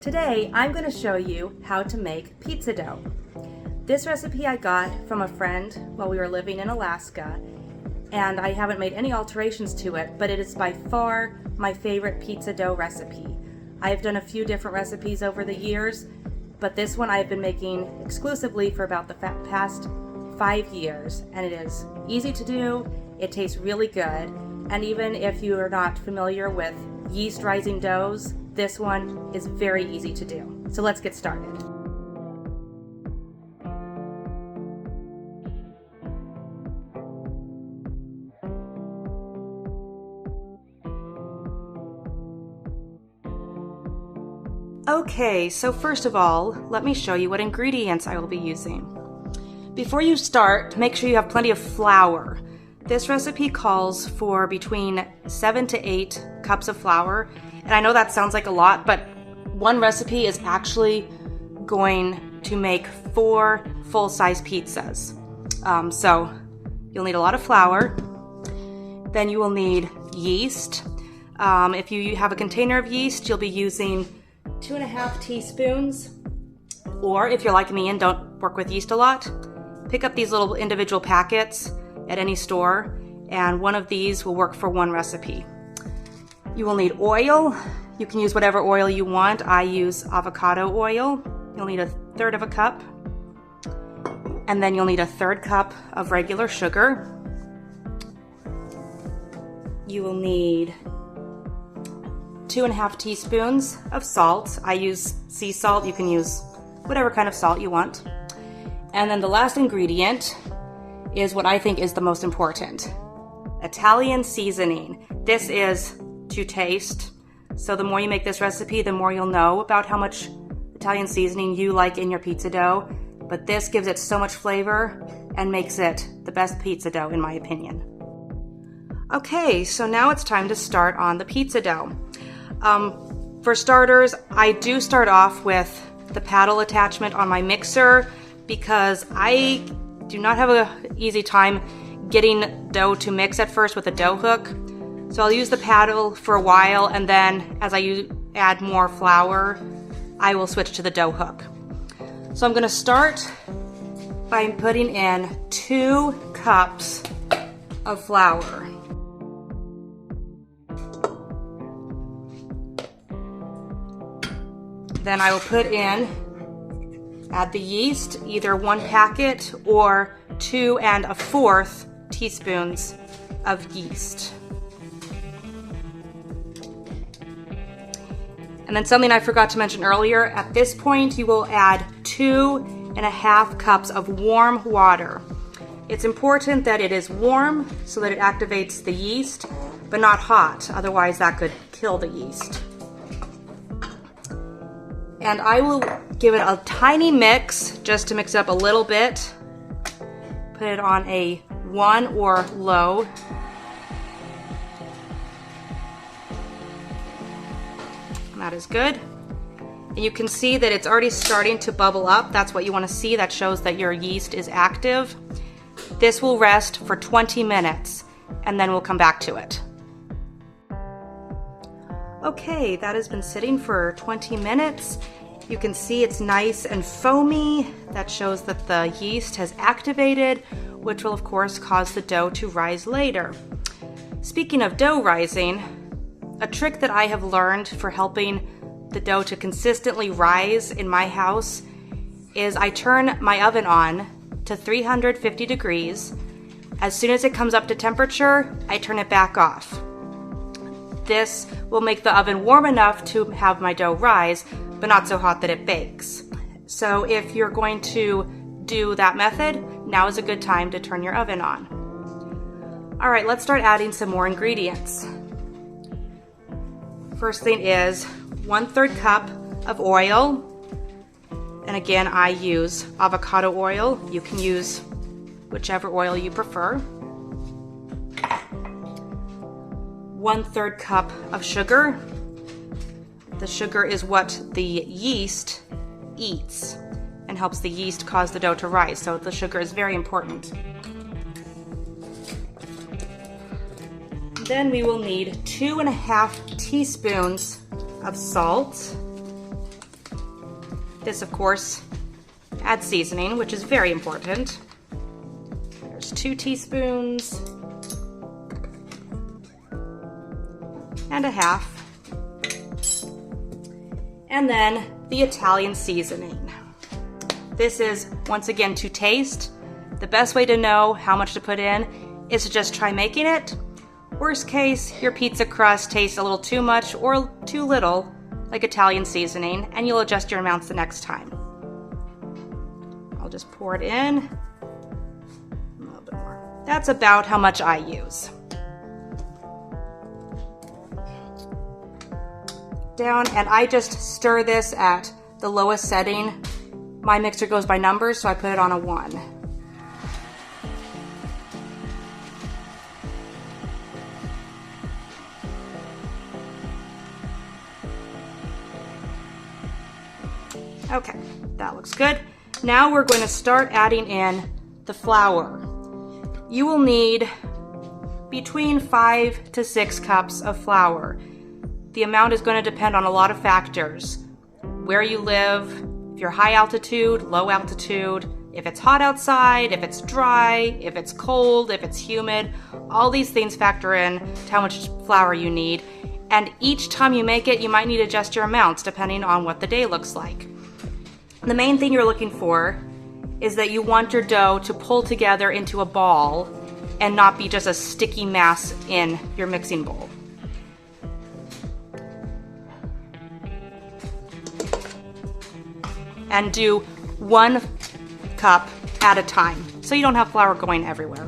Today, I'm going to show you how to make pizza dough. This recipe I got from a friend while we were living in Alaska, and I haven't made any alterations to it, but it is by far my favorite pizza dough recipe. I've done a few different recipes over the years, but this one I've been making exclusively for about the past 5 years, and it is easy to do, it tastes really good, and even if you are not familiar with yeast rising doughs, this one is very easy to do. So let's get started. Okay, so first of all, let me show you what ingredients I will be using. Before you start, make sure you have plenty of flour. This recipe calls for between 7 to 8 cups of flour. And I know that sounds like a lot, but one recipe is actually going to make 4 full-size pizzas. So you'll need a lot of flour. Then you will need yeast. If you have a container of yeast, you'll be using 2.5 teaspoons. Or if you're like me and don't work with yeast a lot, pick up these little individual packets at any store, and one of these will work for one recipe. You will need oil. You can use whatever oil you want. I use avocado oil. You'll need 1/3 cup. And then you'll need 1/3 cup of regular sugar. You will need 2.5 teaspoons of salt. I use sea salt. You can use whatever kind of salt you want. And then the last ingredient is what I think is the most important. Italian seasoning. This is to taste. So the more you make this recipe, the more you'll know about how much Italian seasoning you like in your pizza dough. But this gives it so much flavor and makes it the best pizza dough in my opinion. Okay, so now it's time to start on the pizza dough. For starters, I do start off with the paddle attachment on my mixer because I do not have an easy time getting dough to mix at first with a dough hook. So I'll use the paddle for a while, and then as I add more flour, I will switch to the dough hook. So I'm gonna start by putting in 2 cups of flour. Then I will add the yeast, either 1 packet or 2 1/4 teaspoons of yeast. And then something I forgot to mention earlier, at this point you will add 2.5 cups of warm water. It's important that it is warm so that it activates the yeast, but not hot, otherwise that could kill the yeast. And I will give it a tiny mix just to mix it up a little bit. Put it on a 1 or low. That is good. And you can see that it's already starting to bubble up. That's what you want to see. That shows that your yeast is active. This will rest for 20 minutes and then we'll come back to it. Okay, that has been sitting for 20 minutes. You can see it's nice and foamy. That shows that the yeast has activated, which will of course cause the dough to rise later. Speaking of dough rising, a trick that I have learned for helping the dough to consistently rise in my house is I turn my oven on to 350 degrees. As soon as it comes up to temperature, I turn it back off. This will make the oven warm enough to have my dough rise, but not so hot that it bakes. So if you're going to do that method, now is a good time to turn your oven on. All right, let's start adding some more ingredients. First thing is 1/3 cup of oil. And again, I use avocado oil. You can use whichever oil you prefer. 1/3 cup of sugar. The sugar is what the yeast eats and helps the yeast cause the dough to rise. So the sugar is very important. Then we will need 2.5 teaspoons of salt. This, of course, adds seasoning, which is very important. There's 2 teaspoons and a half. And then the Italian seasoning. This is, once again, to taste. The best way to know how much to put in is to just try making it. Worst case, your pizza crust tastes a little too much or too little, like Italian seasoning, and you'll adjust your amounts the next time. I'll just pour it in. A little bit more. That's about how much I use. Down, and I just stir this at the lowest setting. My mixer goes by numbers, so I put it on a 1. Okay, that looks good. Now we're going to start adding in the flour. You will need between 5 to 6 cups of flour. The amount is going to depend on a lot of factors. Where you live, if you're high altitude, low altitude, if it's hot outside, if it's dry, if it's cold, if it's humid. All these things factor in to how much flour you need. And each time you make it, you might need to adjust your amounts depending on what the day looks like. The main thing you're looking for is that you want your dough to pull together into a ball and not be just a sticky mass in your mixing bowl. And do 1 cup at a time, so you don't have flour going everywhere.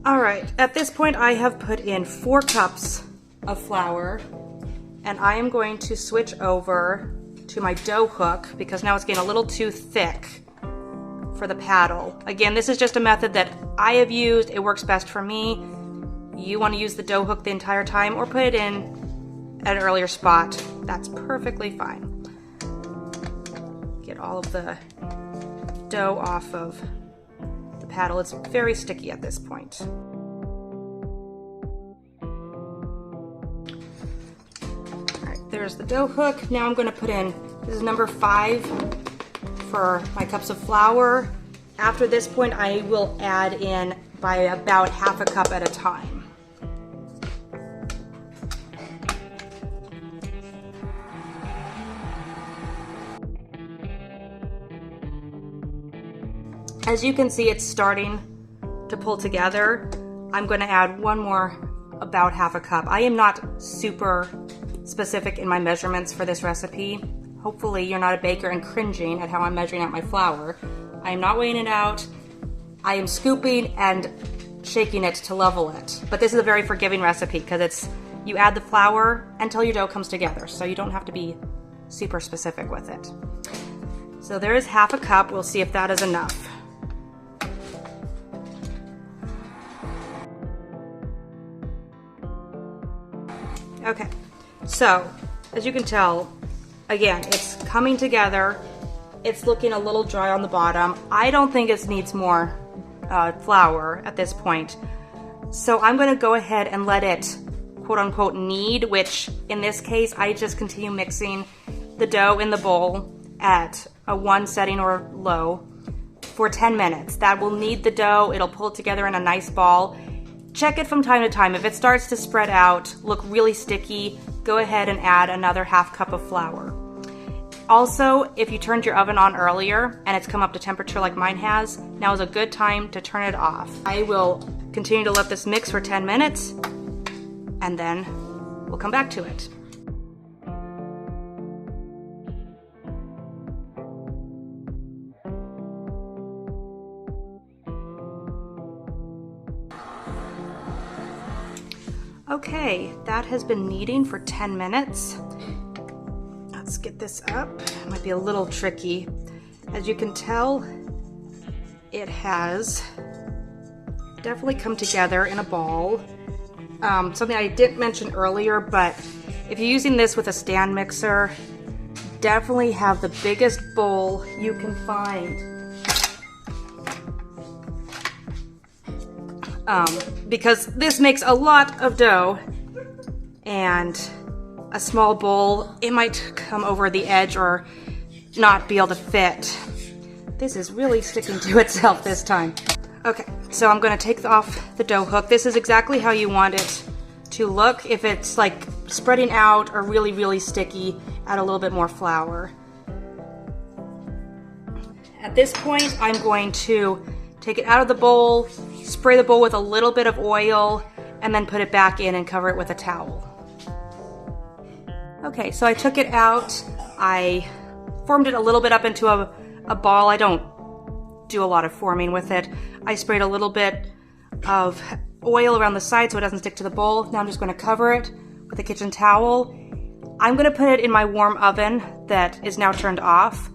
All right, at this point I have put in 4 cups of flour, and I am going to switch over to my dough hook because now it's getting a little too thick for the paddle. Again, this is just a method that I have used. It works best for me. You want to use the dough hook the entire time or put it in at an earlier spot. That's perfectly fine. Get all of the dough off of the paddle. It's very sticky at this point. All right, there's the dough hook. Now I'm going to put in, this is number 5 for my cups of flour. After this point, I will add in by about half a cup at a time. As you can see, it's starting to pull together. I'm going to add one more, about half a cup. I am not super specific in my measurements for this recipe. Hopefully you're not a baker and cringing at how I'm measuring out my flour. I am not weighing it out. I am scooping and shaking it to level it. But this is a very forgiving recipe because it's, you add the flour until your dough comes together, so you don't have to be super specific with it. So there is half a cup. We'll see if that is enough. Okay, so as you can tell, again, it's coming together. It's looking a little dry on the bottom. I don't think it needs more flour at this point. So I'm going to go ahead and let it quote unquote knead, which in this case, I just continue mixing the dough in the bowl at a 1 setting or low for 10 minutes. That will knead the dough. It'll pull it together in a nice ball. Check it from time to time. If it starts to spread out, look really sticky, go ahead and add another half cup of flour. Also, if you turned your oven on earlier and it's come up to temperature like mine has, now is a good time to turn it off. I will continue to let this mix for 10 minutes and then we'll come back to it. Okay, that has been kneading for 10 minutes. Let's get this up. It might be a little tricky. As you can tell, it has definitely come together in a ball. Something I didn't mention earlier, but if you're using this with a stand mixer, definitely have the biggest bowl you can find. Because this makes a lot of dough, and a small bowl, it might come over the edge or not be able to fit. This is really sticking to itself this time. Okay, so I'm gonna take off the dough hook. This is exactly how you want it to look. If it's like spreading out or really, really sticky, add a little bit more flour. At this point, I'm going to take it out of the bowl, spray the bowl with a little bit of oil, and then put it back in and cover it with a towel. Okay, so I took it out. I formed it a little bit up into a ball. I don't do a lot of forming with it. I sprayed a little bit of oil around the side so it doesn't stick to the bowl. Now I'm just going to cover it with a kitchen towel. I'm going to put it in my warm oven that is now turned off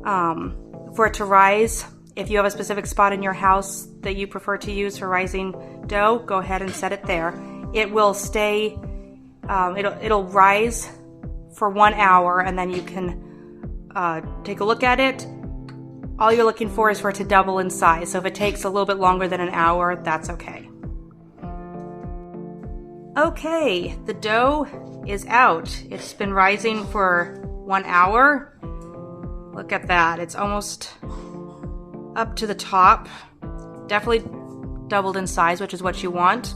for it to rise. If you have a specific spot in your house that you prefer to use for rising dough, go ahead and set it there. It will stay, it'll rise for 1 hour, and then you can take a look at it. All you're looking for is for it to double in size. So if it takes a little bit longer than an hour, that's okay. Okay, the dough is out. It's been rising for 1 hour. Look at that, it's almost up to the top. Definitely doubled in size, which is what you want.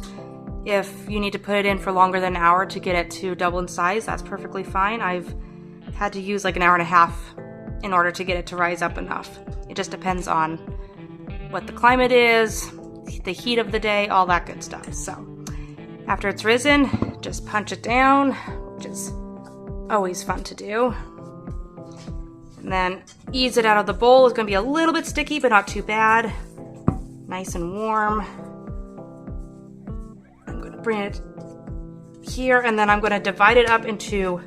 If you need to put it in for longer than an hour to get it to double in size, that's perfectly fine. I've had to use like an hour and a half in order to get it to rise up enough. It just depends on what the climate is, the heat of the day, all that good stuff. So after it's risen, just punch it down, which is always fun to do. And then ease it out of the bowl. It's going to be a little bit sticky, but not too bad. Nice and warm. I'm going to bring it here, and then I'm going to divide it up into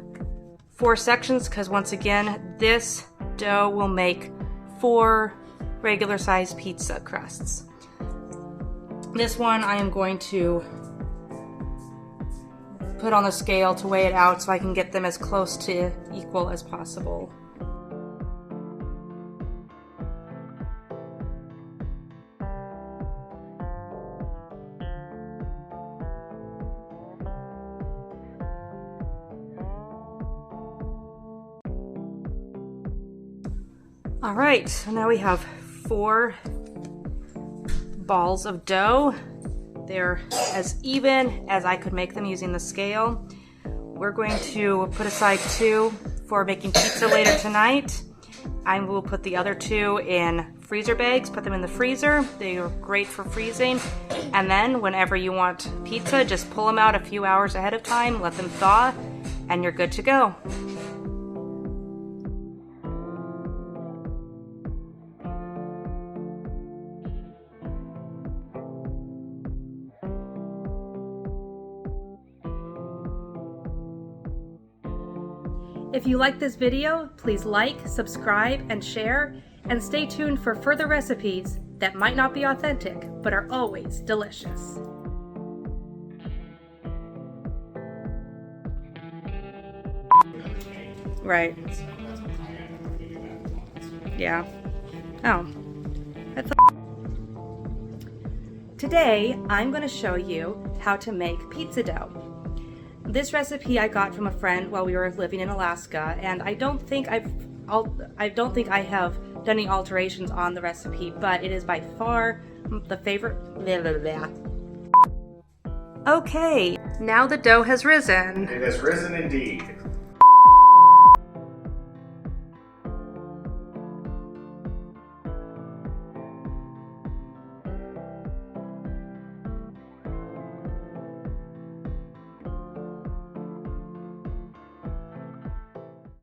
4 sections, because once again, this dough will make 4 regular sized pizza crusts. This one I am going to put on the scale to weigh it out so I can get them as close to equal as possible. All right, so now we have 4 balls of dough. They're as even as I could make them using the scale. We're going to put aside 2 for making pizza later tonight. I will put the other 2 in freezer bags, put them in the freezer. They are great for freezing. And then whenever you want pizza, just pull them out a few hours ahead of time, let them thaw, and you're good to go. If you like this video, please like, subscribe, and share, and stay tuned for further recipes that might not be authentic, but are always delicious. Right. Yeah. Oh. That's Today, I'm going to show you how to make pizza dough. This recipe I got from a friend while we were living in Alaska, and I don't think I have done any alterations on the recipe, but it is by far the favorite. Okay, now the dough has risen. It has risen indeed.